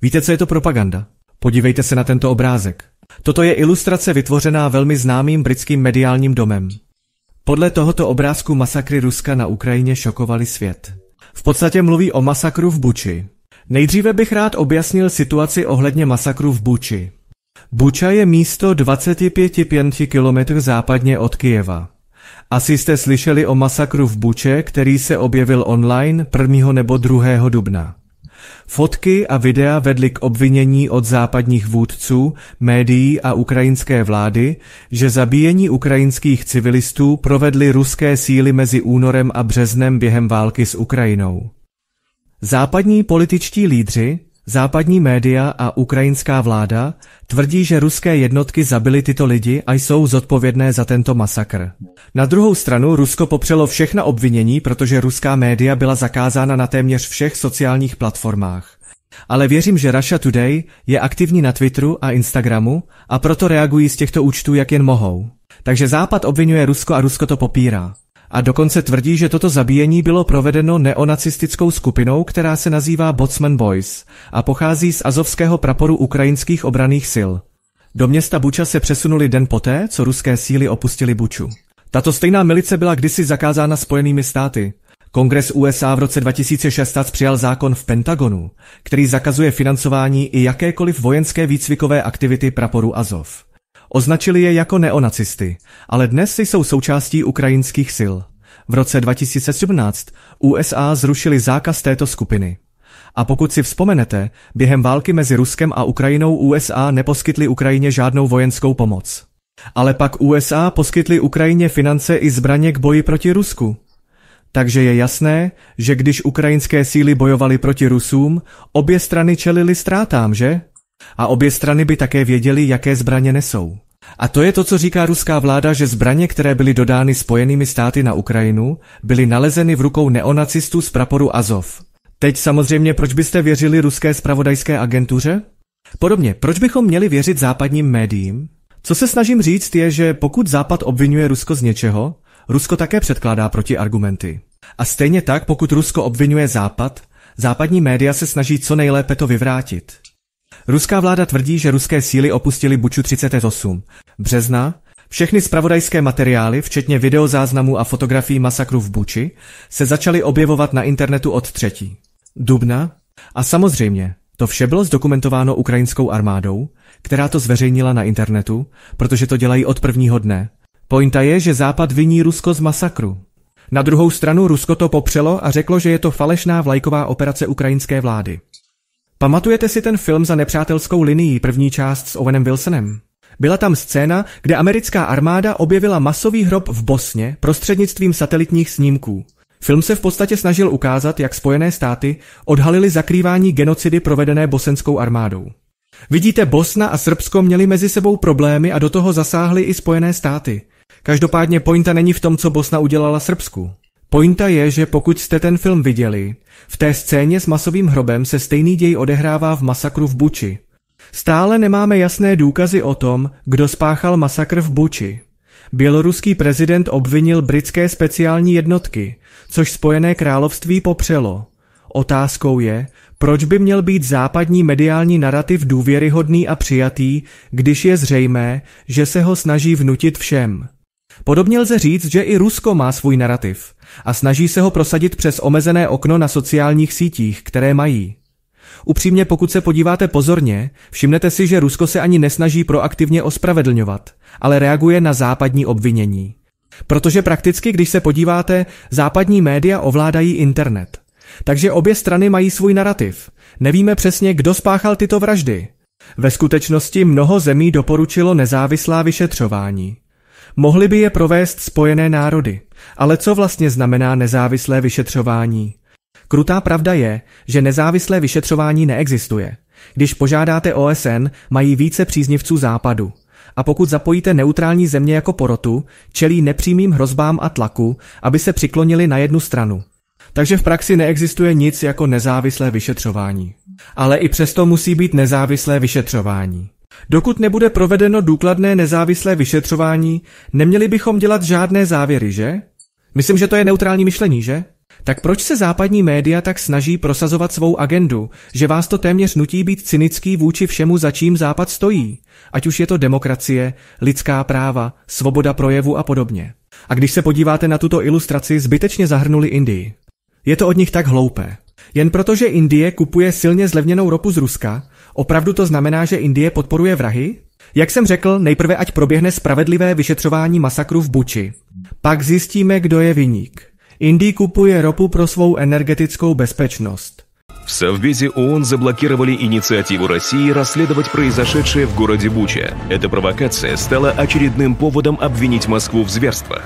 Víte, co je to propaganda? Podívejte se na tento obrázek. Toto je ilustrace vytvořená velmi známým britským mediálním domem. Podle tohoto obrázku masakry Ruska na Ukrajině šokovaly svět. V podstatě mluví o masakru v Buči. Nejdříve bych rád objasnil situaci ohledně masakru v Buči. Buča je místo 25 km západně od Kyjeva. Asi jste slyšeli o masakru v Buče, který se objevil online 1. nebo 2. dubna. Fotky a videa vedly k obvinění od západních vůdců, médií a ukrajinské vlády, že zabíjení ukrajinských civilistů provedly ruské síly mezi únorem a březnem během války s Ukrajinou. Západní političtí lídři, západní média a ukrajinská vláda tvrdí, že ruské jednotky zabily tyto lidi a jsou zodpovědné za tento masakr. Na druhou stranu Rusko popřelo všechna obvinění, protože ruská média byla zakázána na téměř všech sociálních platformách. Ale věřím, že Russia Today je aktivní na Twitteru a Instagramu a proto reagují z těchto účtů, jak jen mohou. Takže Západ obvinuje Rusko a Rusko to popírá. A dokonce tvrdí, že toto zabíjení bylo provedeno neonacistickou skupinou, která se nazývá Botsman Boys a pochází z azovského praporu ukrajinských obranných sil. Do města Buča se přesunuli den poté, co ruské síly opustily Buču. Tato stejná milice byla kdysi zakázána Spojenými státy. Kongres USA v roce 2016 přijal zákon v Pentagonu, který zakazuje financování i jakékoliv vojenské výcvikové aktivity praporu Azov. Označili je jako neonacisty, ale dnes jsou součástí ukrajinských sil. V roce 2017 USA zrušili zákaz této skupiny. A pokud si vzpomenete, během války mezi Ruskem a Ukrajinou USA neposkytly Ukrajině žádnou vojenskou pomoc. Ale pak USA poskytly Ukrajině finance i zbraně k boji proti Rusku. Takže je jasné, že když ukrajinské síly bojovaly proti Rusům, obě strany čelily ztrátám, že? A obě strany by také věděly, jaké zbraně nesou. A to je to, co říká ruská vláda, že zbraně, které byly dodány Spojenými státy na Ukrajinu, byly nalezeny v rukou neonacistů z praporu Azov. Teď samozřejmě, proč byste věřili ruské zpravodajské agentuře? Podobně, proč bychom měli věřit západním médiím? Co se snažím říct je, že pokud Západ obvinuje Rusko z něčeho, Rusko také předkládá protiargumenty. A stejně tak, pokud Rusko obvinuje Západ, západní média se snaží co nejlépe to vyvrátit. Ruská vláda tvrdí, že ruské síly opustily Buču 38. března. Všechny zpravodajské materiály, včetně videozáznamů a fotografií masakru v Buči, se začaly objevovat na internetu od 3. dubna. A samozřejmě, to vše bylo zdokumentováno ukrajinskou armádou, která to zveřejnila na internetu, protože to dělají od prvního dne. Pointa je, že Západ viní Rusko z masakru. Na druhou stranu Rusko to popřelo a řeklo, že je to falešná vlajková operace ukrajinské vlády. Pamatujete si ten film Za nepřátelskou linií, první část s Owenem Wilsonem? Byla tam scéna, kde americká armáda objevila masový hrob v Bosně prostřednictvím satelitních snímků. Film se v podstatě snažil ukázat, jak Spojené státy odhalily zakrývání genocidy provedené bosenskou armádou. Vidíte, Bosna a Srbsko měli mezi sebou problémy a do toho zasáhly i Spojené státy. Každopádně pointa není v tom, co Bosna udělala Srbsku. Pointa je, že pokud jste ten film viděli, v té scéně s masovým hrobem se stejný děj odehrává v masakru v Buči. Stále nemáme jasné důkazy o tom, kdo spáchal masakr v Buči. Běloruský prezident obvinil britské speciální jednotky, což Spojené království popřelo. Otázkou je, proč by měl být západní mediální narativ důvěryhodný a přijatý, když je zřejmé, že se ho snaží vnutit všem. Podobně lze říct, že i Rusko má svůj narativ a snaží se ho prosadit přes omezené okno na sociálních sítích, které mají. Upřímně, pokud se podíváte pozorně, všimnete si, že Rusko se ani nesnaží proaktivně ospravedlňovat, ale reaguje na západní obvinění. Protože prakticky, když se podíváte, západní média ovládají internet. Takže obě strany mají svůj narativ. Nevíme přesně, kdo spáchal tyto vraždy. Ve skutečnosti mnoho zemí doporučilo nezávislá vyšetřování. Mohly by je provést Spojené národy. Ale co vlastně znamená nezávislé vyšetřování? Krutá pravda je, že nezávislé vyšetřování neexistuje. Když požádáte OSN, mají více příznivců Západu. A pokud zapojíte neutrální země jako porotu, čelí nepřímým hrozbám a tlaku, aby se přiklonili na jednu stranu. Takže v praxi neexistuje nic jako nezávislé vyšetřování. Ale i přesto musí být nezávislé vyšetřování. Dokud nebude provedeno důkladné nezávislé vyšetřování, neměli bychom dělat žádné závěry, že? Myslím, že to je neutrální myšlení, že? Tak proč se západní média tak snaží prosazovat svou agendu, že vás to téměř nutí být cynický vůči všemu, za čím Západ stojí? Ať už je to demokracie, lidská práva, svoboda projevu a podobně. A když se podíváte na tuto ilustraci, zbytečně zahrnuli Indii. Je to od nich tak hloupé. Jen protože Indie kupuje silně zlevněnou ropu z Ruska, opravdu to znamená, že Indie podporuje vrahy? Jak jsem řekl, nejprve ať proběhne spravedlivé vyšetřování masakru v Buči. Pak zjistíme, kdo je viník. Indie kupuje ropu pro svou energetickou bezpečnost. В Совбезе ООН заблокировали инициативу России расследовать произошедшее в городе Буча. Эта провокация стала очередным поводом обвинить Москву в зверствах.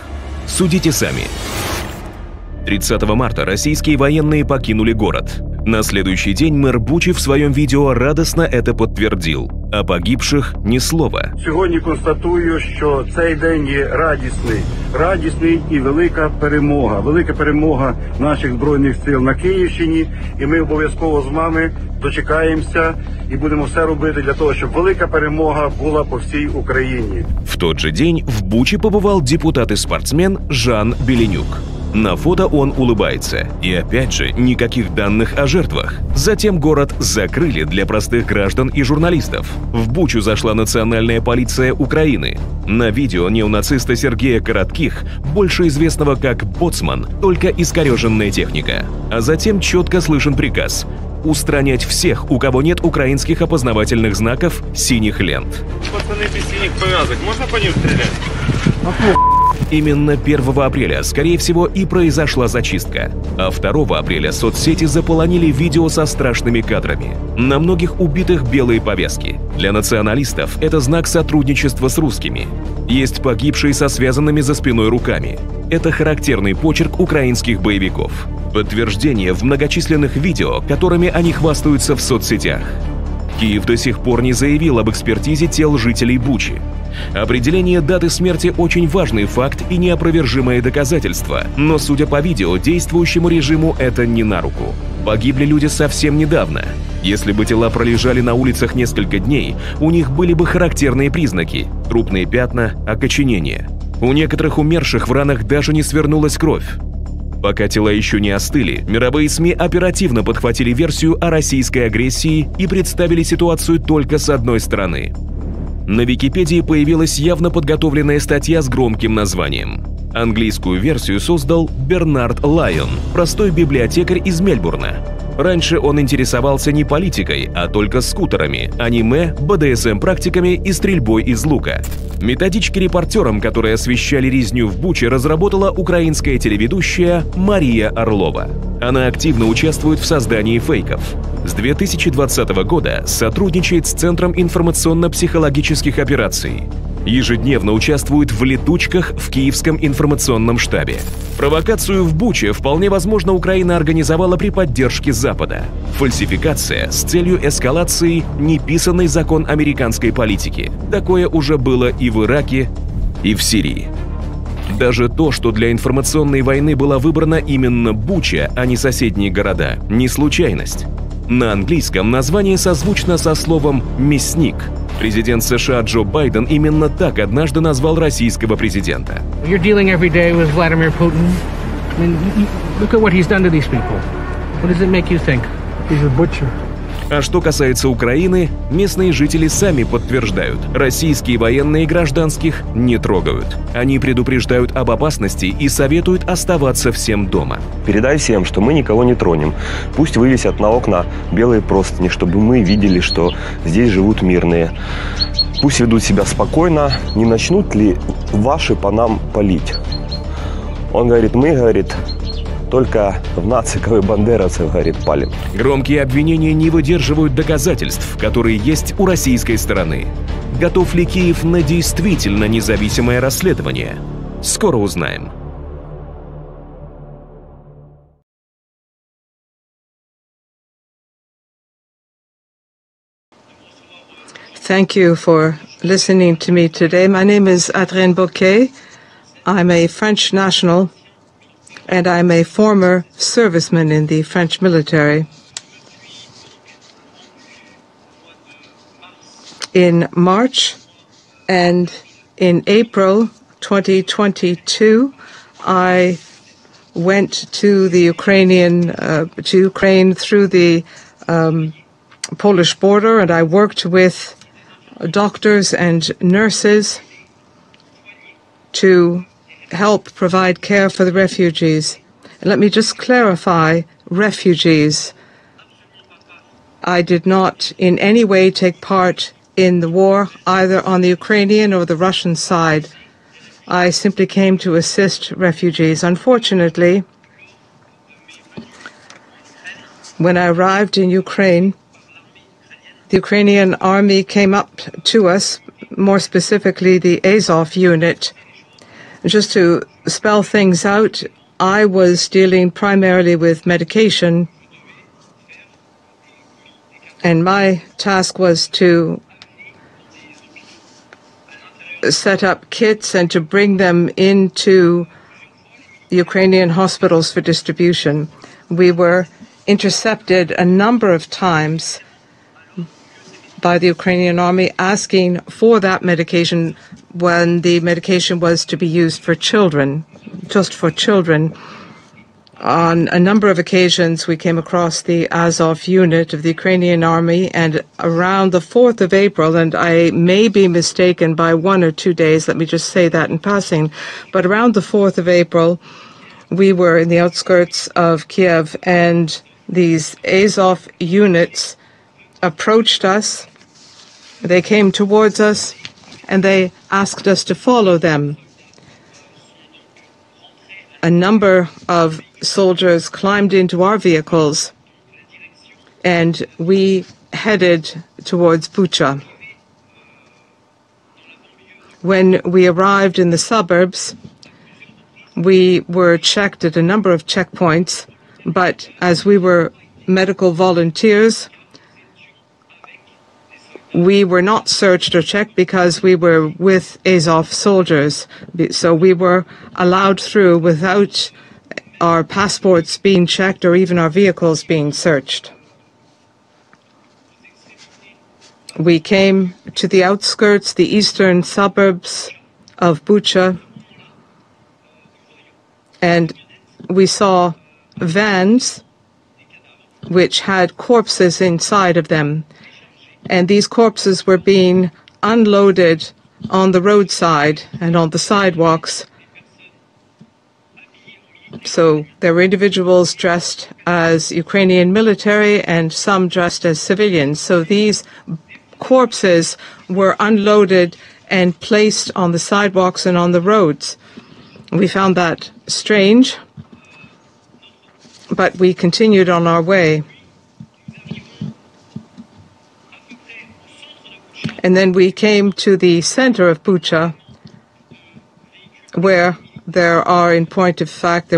Судите сами. 30 марта российские военные покинули город. На следующий день мэр Бучи в своем видео радостно это подтвердил. О погибших ни слова. Сьогодні констатую, що цей день є радісний і велика перемога наших Збройних сил на Київщині. І ми обов'язково з вами дочекаємося і будемо все робити для того, щоб велика перемога була по всій Україні. В тот же день в Буче побывал депутат и спортсмен Жан Беленюк. На фото он улыбается. И опять же, никаких данных о жертвах. Затем город закрыли для простых граждан и журналистов. В Бучу зашла национальная полиция Украины. На видео неонациста Сергея Коротких, больше известного как Боцман, только искореженная техника. А затем четко слышен приказ устранять всех, у кого нет украинских опознавательных знаков, синих лент. Пацаны без синих повязок, можно по ним стрелять? Именно 1 апреля, скорее всего, и произошла зачистка. А 2 апреля соцсети заполонили видео со страшными кадрами. На многих убитых белые повязки. Для националистов это знак сотрудничества с русскими. Есть погибшие со связанными за спиной руками. Это характерный почерк украинских боевиков. Подтверждение в многочисленных видео, которыми они хвастаются в соцсетях. Киев до сих пор не заявил об экспертизе тел жителей Бучи. Определение даты смерти – очень важный факт и неопровержимое доказательство, но, судя по видео, действующему режиму это не на руку. Погибли люди совсем недавно. Если бы тела пролежали на улицах несколько дней, у них были бы характерные признаки – трупные пятна, окоченение. У некоторых умерших в ранах даже не свернулась кровь. Пока тела еще не остыли, мировые СМИ оперативно подхватили версию о российской агрессии и представили ситуацию только с одной стороны. На Википедии появилась явно подготовленная статья с громким названием. Английскую версию создал Бернард Лайон, простой библиотекарь из Мельбурна. Раньше он интересовался не политикой, а только скутерами, аниме, БДСМ-практиками и стрельбой из лука. Методички репортерам, которые освещали резню в Буче, разработала украинская телеведущая Мария Орлова. Она активно участвует в создании фейков. С 2020 года сотрудничает с Центром информационно-психологических операций. Ежедневно участвует в летучках в Киевском информационном штабе. Провокацию в Буче вполне возможно Украина организовала при поддержке Запада. Фальсификация с целью эскалации – неписанный закон американской политики. Такое уже было и в Ираке, и в Сирии. Даже то, что для информационной войны была выбрана именно Буча, а не соседние города, не случайность. На английском название созвучно со словом «мясник». Президент США Джо Байден именно так однажды назвал российского президента. You're dealing every day with Vladimir Putin. I mean, look at what he's done to these people. What does it make you think? He's a butcher. А что касается Украины, местные жители сами подтверждают, российские военные гражданских не трогают. Они предупреждают об опасности и советуют оставаться всем дома. Передай всем, что мы никого не тронем. Пусть вывесят на окна белые простыни, чтобы мы видели, что здесь живут мирные. Пусть ведут себя спокойно. Не начнут ли ваши по нам палить? Он говорит, мы, говорит, только в нациков и бандеровцев, говорит, палим. Громкие обвинения не выдерживают доказательств, которые есть у российской стороны. Готов ли Киев на действительно независимое расследование? Скоро узнаем. Thank you for listening to me today. My name is Adrienne Bouquet. I'm a French national and I'm a former serviceman in the French military. In March and in April 2022, I went to the to Ukraine through the Polish border, and I worked with doctors and nurses to help provide care for the refugees. And let me just clarify, refugees. I did not in any way take part in the war, either on the Ukrainian or the Russian side. I simply came to assist refugees. Unfortunately, when I arrived in Ukraine, the Ukrainian army came up to us, more specifically the Azov unit. Just to spell things out, I was dealing primarily with medication, and my task was to set up kits and to bring them into Ukrainian hospitals for distribution. We were intercepted a number of times by the Ukrainian army asking for that medication when the medication was to be used for children, just for children. On a number of occasions, we came across the Azov unit of the Ukrainian army, and around the 4th of April, and I may be mistaken by 1 or 2 days, let me just say that in passing, but around the 4th of April, we were in the outskirts of Kiev, and these Azov units approached us. They came towards us, and they asked us to follow them. A number of soldiers climbed into our vehicles, and we headed towards Bucha. When we arrived in the suburbs, we were checked at a number of checkpoints, but as we were medical volunteers, we were not searched or checked because we were with Azov soldiers. So we were allowed through without our passports being checked or even our vehicles being searched. We came to the outskirts, the eastern suburbs of Bucha, and we saw vans which had corpses inside of them. And these corpses were being unloaded on the roadside and on the sidewalks. So there were individuals dressed as Ukrainian military and some dressed as civilians. So these corpses were unloaded and placed on the sidewalks and on the roads. We found that strange, but we continued on our way. And then we came to the center of Bucha, where there were in point of fact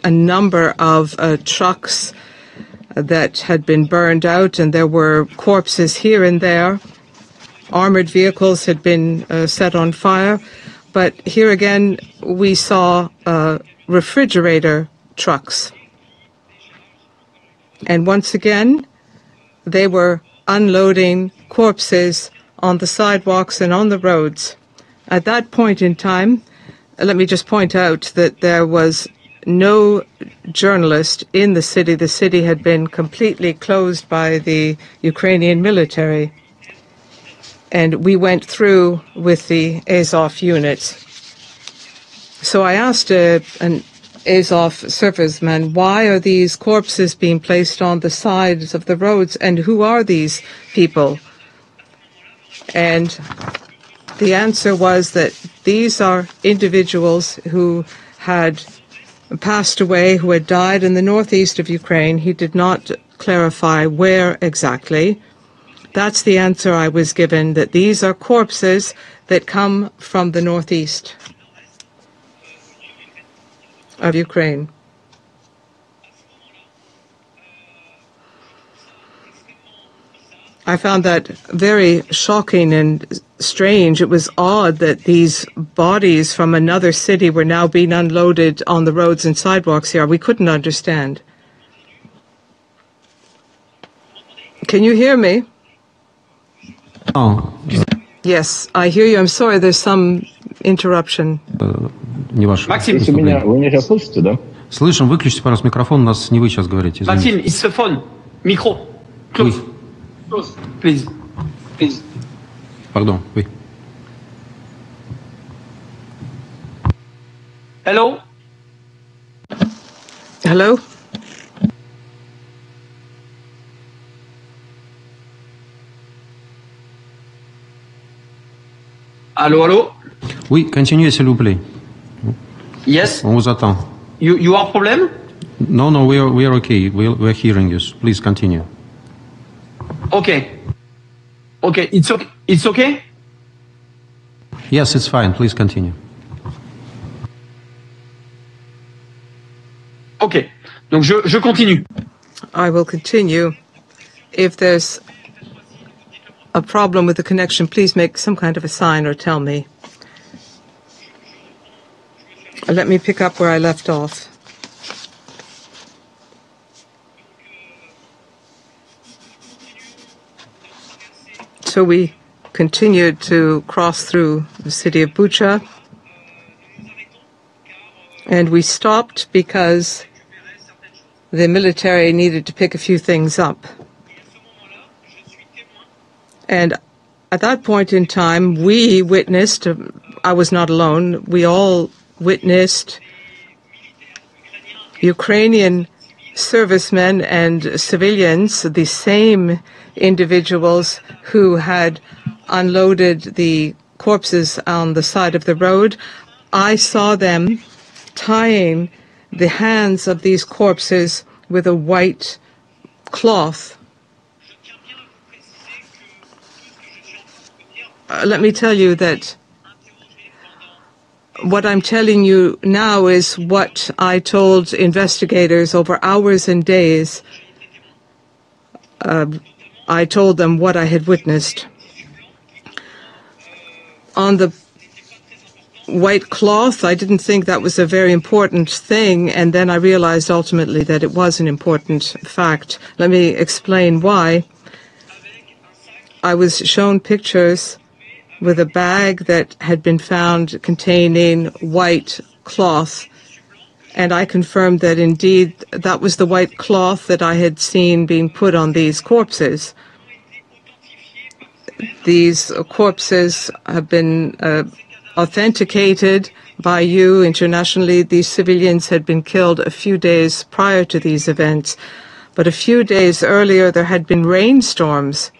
a number of trucks that had been burned out, and there were corpses here and there. Armored vehicles had been set on fire, but here again we saw refrigerator trucks. And once again, they were unloading corpses on the sidewalks and on the roads. At that point in time, let me just point out that there was no journalist in the city. The city had been completely closed by the Ukrainian military. And we went through with the Azov units. So I asked an Azov serviceman, why are these corpses being placed on the sides of the roads, and who are these people? And the answer was that these are individuals who had passed away, who had died in the northeast of Ukraine. He did not clarify where exactly. That's the answer I was given, that these are corpses that come from the northeast of Ukraine. I found that very shocking and strange. It was odd that these bodies from another city were now being unloaded on the roads and sidewalks here. We couldn't understand. Can you hear me? Oh. Yes, I hear you. I'm sorry, there's some interruption. не ваше выступление. Вы меня сейчас слышите, да? Слышим, выключите, пожалуйста, микрофон, у нас не вы сейчас говорите. Извините. Maxime, it's the phone. Micro. Close. Oui. Close, please. Please. Pardon, oui. Hello? Hello? Allô, allô? Oui, continuez, s'il vous plaît. Yes? On vous attend. You have problem? No, we are okay. We are hearing you. Please continue. Okay. Okay, it's okay? Yes, it's fine. Please continue. Ok. Donc je continue. I will continue. If there's a problem with the connection, please make some kind of a sign or tell me. Let me pick up where I left off. So we continued to cross through the city of Buča, and we stopped because the military needed to pick a few things up. And at that point in time, we witnessed, I was not alone, we all witnessed Ukrainian servicemen and civilians, the same individuals who had unloaded the corpses on the side of the road. I saw them tying the hands of these corpses with a white cloth. Let me tell you that what I'm telling you now is what I told investigators over hours and days. I told them what I had witnessed. On the white cloth, I didn't think that was a very important thing, and then I realized ultimately that it was an important fact. Let me explain why. I was shown pictures with a bag that had been found containing white cloth, and I confirmed that indeed that was the white cloth that I had seen being put on these corpses. These corpses have been authenticated by you internationally. These civilians had been killed a few days prior to these events, but a few days earlier there had been rainstorms.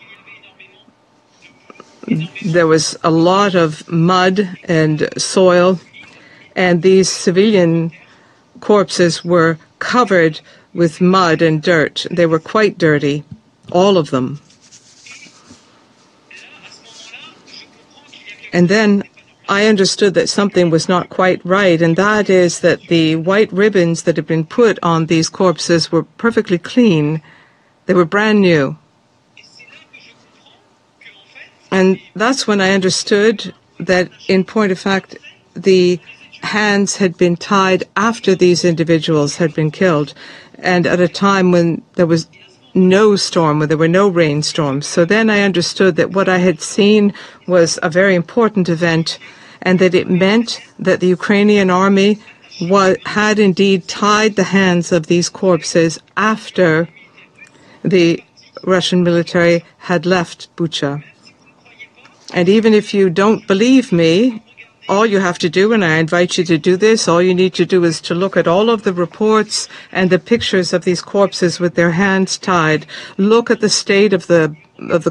There was a lot of mud and soil, and these civilian corpses were covered with mud and dirt. They were quite dirty, all of them. And then I understood that something was not quite right, and that is that the white ribbons that had been put on these corpses were perfectly clean. They were brand new. And that's when I understood that, in point of fact, the hands had been tied after these individuals had been killed, and at a time when there was no storm, when there were no rainstorms. So then I understood that what I had seen was a very important event, and that it meant that the Ukrainian army had indeed tied the hands of these corpses after the Russian military had left Bucha. And even if you don't believe me, all you have to do, and I invite you to do this, all you need to do is to look at all of the reports and the pictures of these corpses with their hands tied. Look at the state of the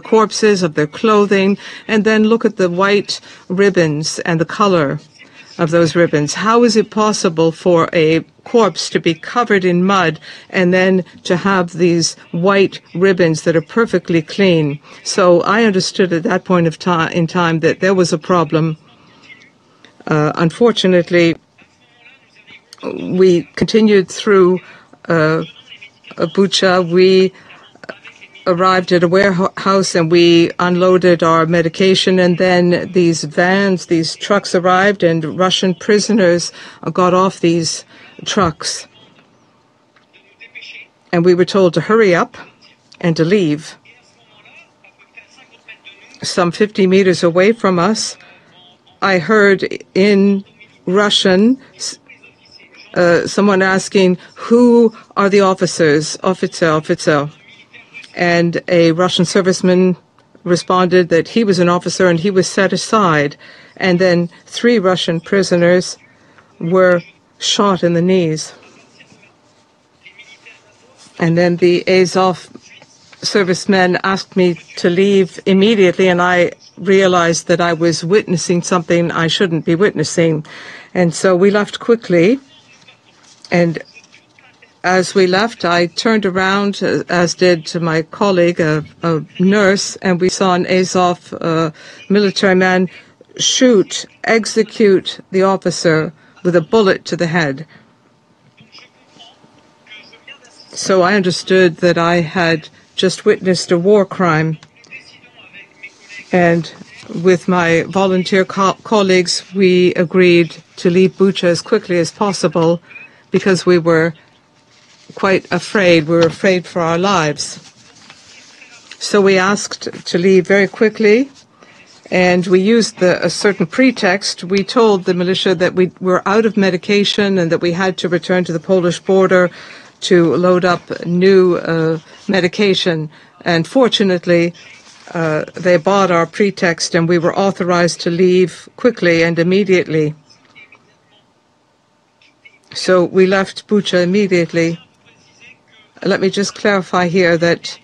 corpses, of their clothing, and then look at the white ribbons and the color of those ribbons. How is it possible for a corpse to be covered in mud and then to have these white ribbons that are perfectly clean? So I understood at that point of in time that there was a problem. Unfortunately, we continued through Bucha. We arrived at a warehouse and we unloaded our medication, and then these vans, these trucks arrived, and Russian prisoners got off these trucks. And we were told to hurry up and to leave. Some 50 meters away from us, I heard in Russian, someone asking, who are the officers? Officer. And a Russian serviceman responded that he was an officer and he was set aside. And then 3 Russian prisoners were shot in the knees. And then the Azov servicemen asked me to leave immediately, and I realized that I was witnessing something I shouldn't be witnessing. And so we left quickly. And as we left, I turned around, as did my colleague, a nurse, and we saw an Azov military man execute the officer with a bullet to the head. So I understood that I had just witnessed a war crime. And with my volunteer colleagues, we agreed to leave Bucha as quickly as possible because we were quite afraid. We were afraid for our lives. So we asked to leave very quickly, and we used a certain pretext. We told the militia that we were out of medication and that we had to return to the Polish border to load up new medication. And fortunately, they bought our pretext, and we were authorized to leave quickly and immediately. So we left Bucha immediately. Let me just clarify here that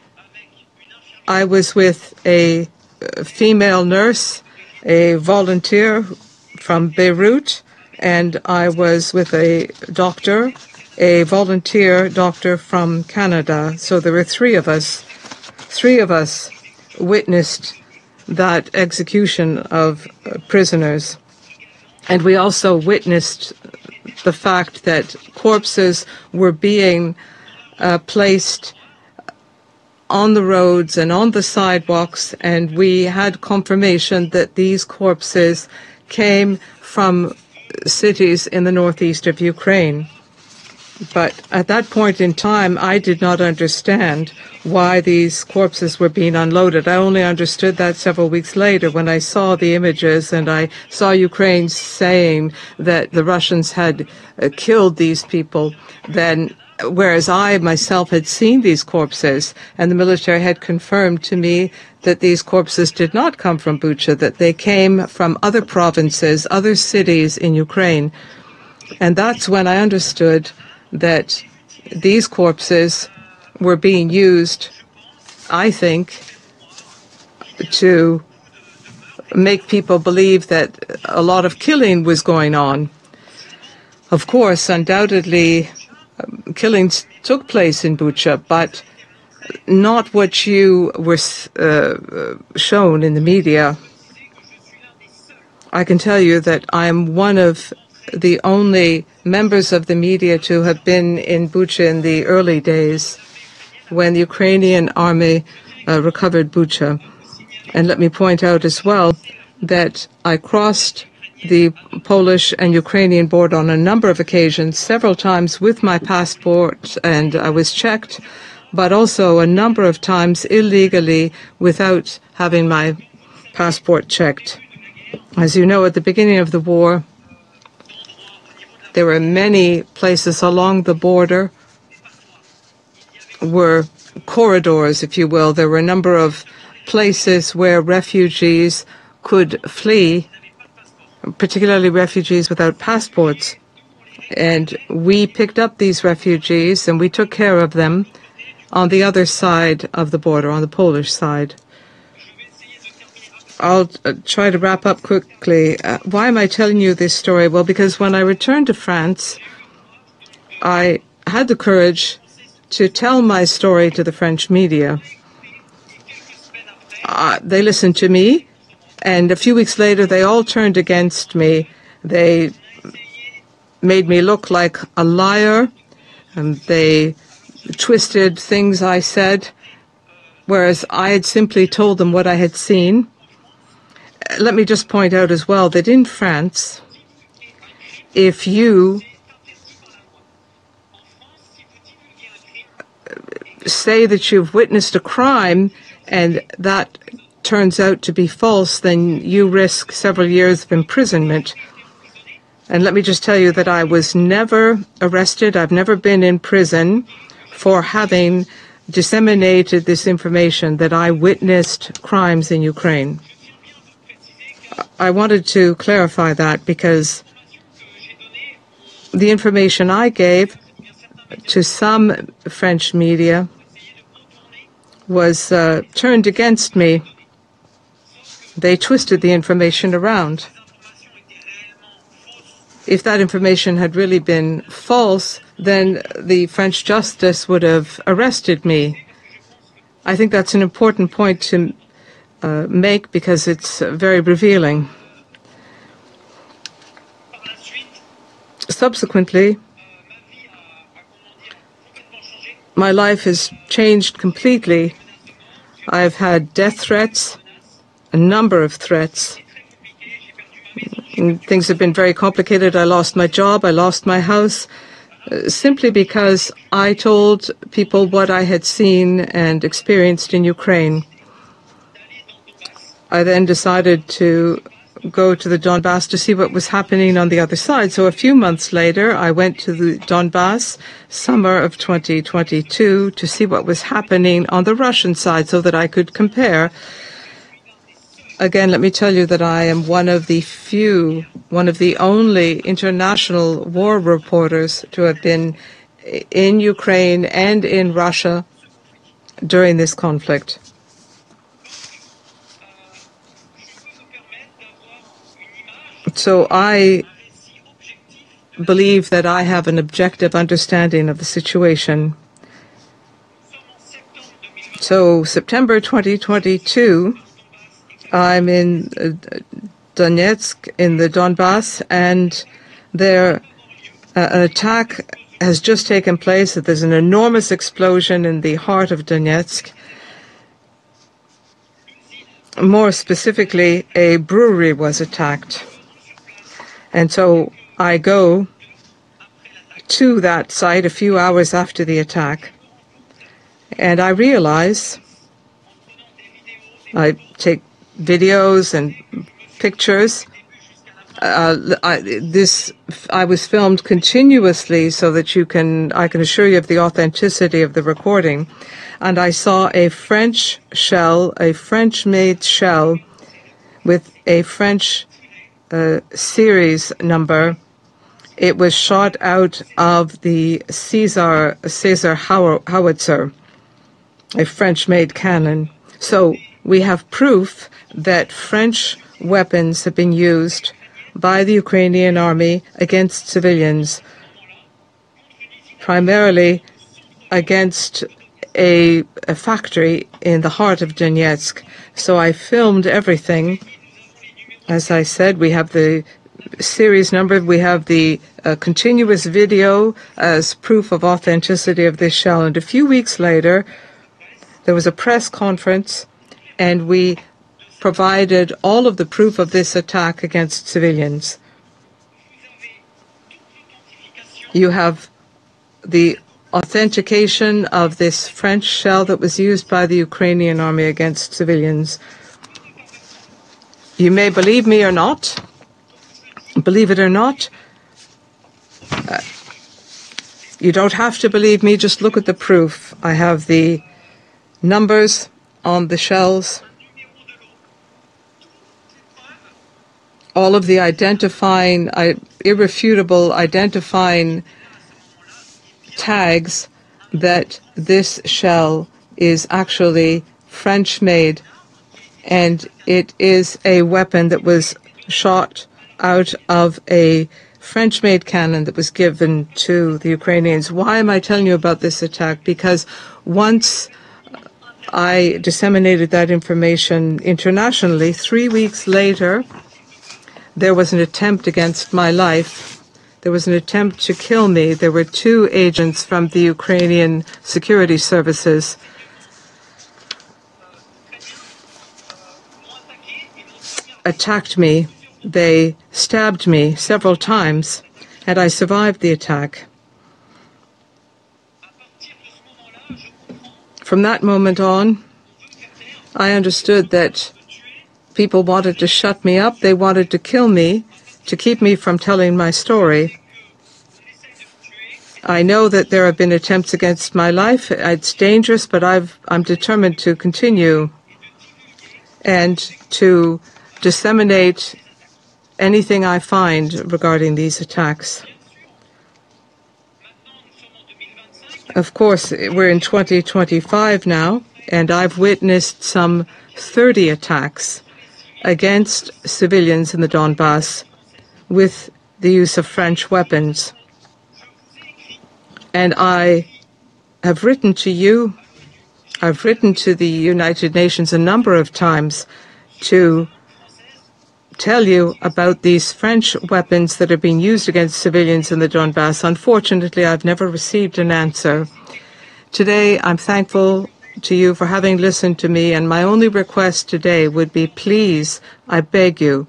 I was with a female nurse, a volunteer from Beirut, and I was with a doctor, a volunteer doctor from Canada. So there were 3 of us. 3 of us witnessed that execution of prisoners. And we also witnessed the fact that corpses were being placed on the roads and on the sidewalks, and we had confirmation that these corpses came from cities in the northeast of Ukraine. But at that point in time, I did not understand why these corpses were being unloaded. I only understood that several weeks later when I saw the images and I saw Ukraine saying that the Russians had killed these people, then whereas I myself had seen these corpses, and the military had confirmed to me that these corpses did not come from Bucha, that they came from other provinces, other cities in Ukraine. And that's when I understood that these corpses were being used, I think, to make people believe that a lot of killing was going on. Of course, undoubtedly, killings took place in Bucha, but not what you were shown in the media. I can tell you that I am one of the only members of the media to have been in Bucha in the early days when the Ukrainian army recovered Bucha. And let me point out as well that I crossed the Polish and Ukrainian border on a number of occasions, several times with my passport, and I was checked, but also a number of times illegally without having my passport checked. As you know, at the beginning of the war, there were many places along the border were corridors, if you will. There were a number of places where refugees could flee, particularly refugees without passports. And we picked up these refugees and we took care of them on the other side of the border, on the Polish side. I'll try to wrap up quickly. Why am I telling you this story? Well, because when I returned to France, I had the courage to tell my story to the French media. They listened to me, and a few weeks later, they all turned against me. They made me look like a liar, and they twisted things I said, whereas I had simply told them what I had seen. Let me just point out as well that in France, if you say that you've witnessed a crime and that turns out to be false, then you risk several years of imprisonment. And let me just tell you that I was never arrested. I've never been in prison for having disseminated this information that I witnessed crimes in Ukraine. I wanted to clarify that because the information I gave to some French media was turned against me. They twisted the information around. If that information had really been false, then the French justice would have arrested me. I think that's an important point to make because it's very revealing. Subsequently, my life has changed completely. I've had death threats, a number of threats. Things have been very complicated. I lost my job, I lost my house, simply because I told people what I had seen and experienced in Ukraine. I then decided to go to the Donbass to see what was happening on the other side. So a few months later, I went to the Donbass, summer of 2022, to see what was happening on the Russian side so that I could compare. Again, let me tell you that I am one of the only international war reporters to have been in Ukraine and in Russia during this conflict. So I believe that I have an objective understanding of the situation. So September 2022, I'm in Donetsk, in the Donbass, and there an attack has just taken place. There's an enormous explosion in the heart of Donetsk. More specifically, a brewery was attacked. And so I go to that site a few hours after the attack, and I realize, I take videos and pictures. I was filmed continuously so that I can assure you of the authenticity of the recording. And I saw a French shell, a French-made shell with a French series number. It was shot out of the Caesar howitzer, a French-made cannon. So we have proof that French weapons have been used by the Ukrainian army against civilians, primarily against a factory in the heart of Donetsk. So I filmed everything. As I said, we have the series number, we have the continuous video as proof of authenticity of this shell. And a few weeks later, there was a press conference, and we provided all of the proof of this attack against civilians. You have the authentication of this French shell that was used by the Ukrainian army against civilians. You may believe me or not. Believe it or not, you don't have to believe me, just look at the proof. I have the numbers on the shells, all of the identifying, irrefutable identifying tags that this shell is actually French-made, and it is a weapon that was shot out of a French-made cannon that was given to the Ukrainians. Why am I telling you about this attack? Because once I disseminated that information internationally, 3 weeks later, there was an attempt against my life. There was an attempt to kill me. There were 2 agents from the Ukrainian security services attacked me. They stabbed me several times, and I survived the attack. From that moment on, I understood that people wanted to shut me up. They wanted to kill me to keep me from telling my story. I know that there have been attempts against my life. It's dangerous, but I'm determined to continue and to disseminate anything I find regarding these attacks. Of course, we're in 2025 now, and I've witnessed some 30 attacks against civilians in the Donbass with the use of French weapons. And I have written to you, I've written to the United Nations a number of times to tell you about these French weapons that are being used against civilians in the Donbass. Unfortunately, I've never received an answer. Today, I'm thankful to you for having listened to me, and my only request today would be, please, I beg you,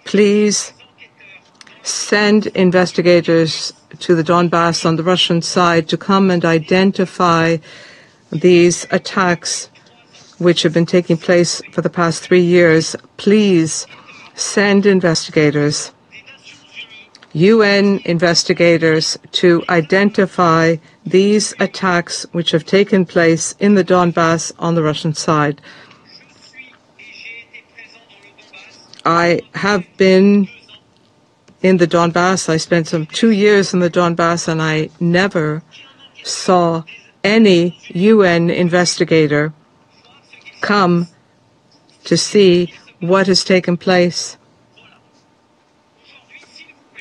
please send investigators to the Donbass on the Russian side to come and identify these attacks which have been taking place for the past 3 years. Please send investigators, UN investigators, to identify these attacks which have taken place in the Donbass on the Russian side. I have been in the Donbass. I spent some 2 years in the Donbass, and I never saw any UN investigator come to see what has taken place.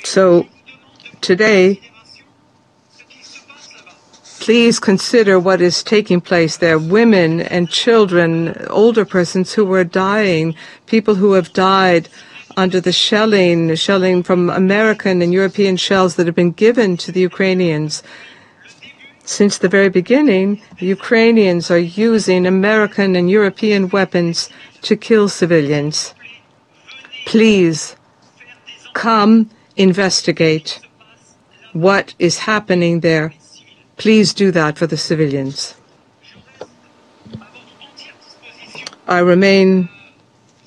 So today, please consider what is taking place there. Women and children, older persons who were dying, people who have died under the shelling from American and European shells that have been given to the Ukrainians. Since the very beginning, the Ukrainians are using American and European weapons to kill civilians. Please come investigate what is happening there. Please do that for the civilians. I remain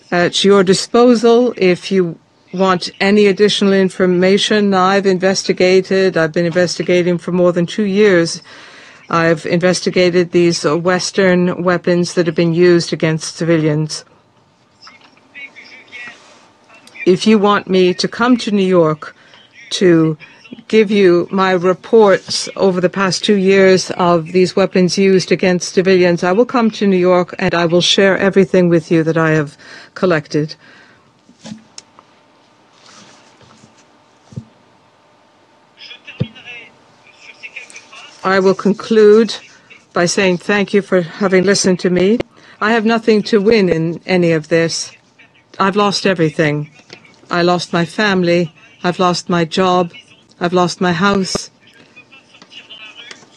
at your disposal if you want any additional information. I've been investigating for more than 2 years. I've investigated these Western weapons that have been used against civilians. If you want me to come to New York to give you my reports over the past 2 years of these weapons used against civilians, I will come to New York and I will share everything with you that I have collected. I will conclude by saying thank you for having listened to me. I have nothing to win in any of this. I've lost everything. I lost my family. I've lost my job. I've lost my house.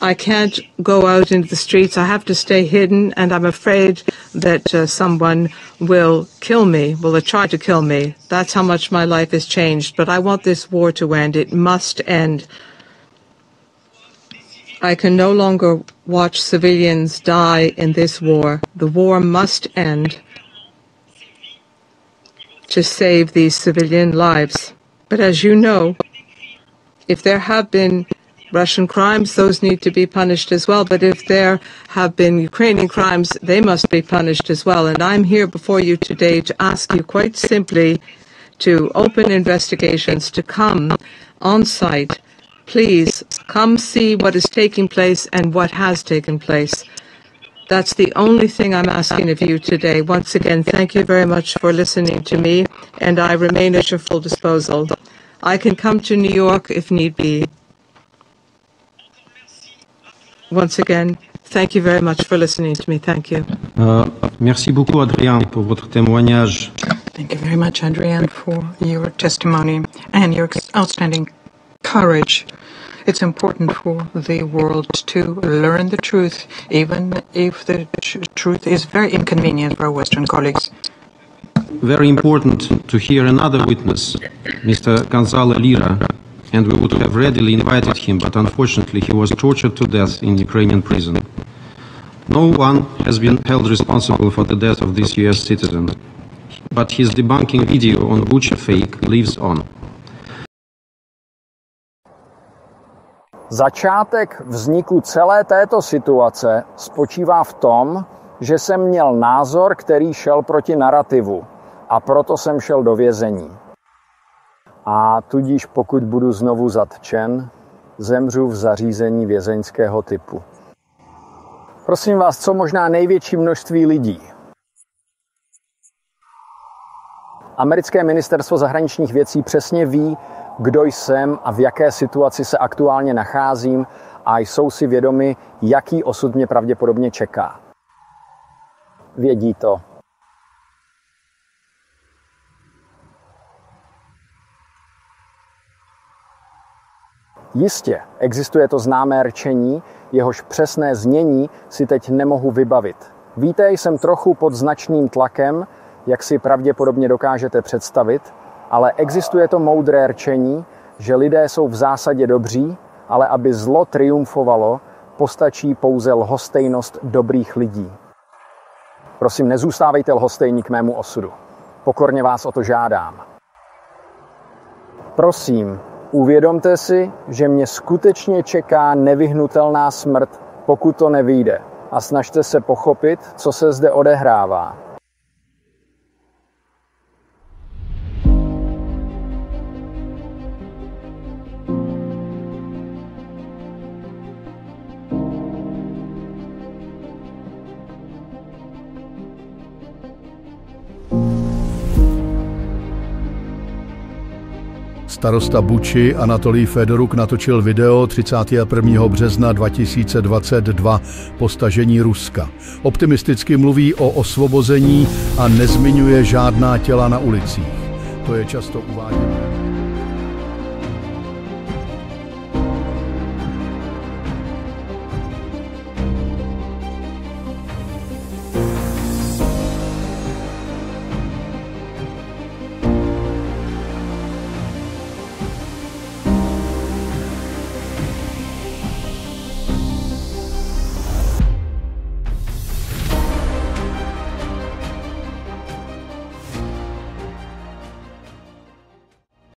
I can't go out into the streets. I have to stay hidden, and I'm afraid that someone will kill me, will try to kill me. That's how much my life has changed. But I want this war to end. It must end. I can no longer watch civilians die in this war. The war must end to save these civilian lives. But as you know, if there have been Russian crimes, those need to be punished as well. But if there have been Ukrainian crimes, they must be punished as well. And I'm here before you today to ask you quite simply to open investigations, to come on site. Please come see what is taking place and what has taken place. That's the only thing I'm asking of you today. Once again, thank you very much for listening to me, and I remain at your full disposal. I can come to New York if need be. Once again, thank you very much for listening to me. Thank you. Merci beaucoup, Adrien, pour votre témoignage. Thank you very much, Adrian, for your testimony and your outstanding courage. It's important for the world to learn the truth, even if the truth is very inconvenient for our Western colleagues. Very important to hear another witness, Mr. Gonzalo Lira, and we would have readily invited him, but unfortunately he was tortured to death in Ukrainian prison. No one has been held responsible for the death of this US citizen. but his debunking video on Bucha fake lives on. Začátek vzniku celé této situace spočívá v tom, že jsem měl názor, který šel proti narrativu, a proto jsem šel do vězení. A tudíž pokud budu znovu zatčen, zemřu v zařízení vězeňského typu. Prosím vás, co možná největší množství lidí. Americké ministerstvo zahraničních věcí přesně ví, kdo jsem a v jaké situaci se aktuálně nacházím, a jsou si vědomi, jaký osud mě pravděpodobně čeká. Vědí to. Jistě, existuje to známé rčení, jehož přesné znění si teď nemohu vybavit. Víte, jsem trochu pod značným tlakem, jak si pravděpodobně dokážete představit, ale existuje to moudré rčení, že lidé jsou v zásadě dobří, ale aby zlo triumfovalo, postačí pouze lhostejnost dobrých lidí. Prosím, nezůstávejte lhostejní k mému osudu. Pokorně vás o to žádám. Prosím, uvědomte si, že mě skutečně čeká nevyhnutelná smrt, pokud to nevyjde. A snažte se pochopit, co se zde odehrává. Starosta Buči Anatolij Fedoruk natočil video 31. března 2022 po stažení Ruska. Optimisticky mluví o osvobození a nezmiňuje žádná těla na ulicích. To je často uváděno.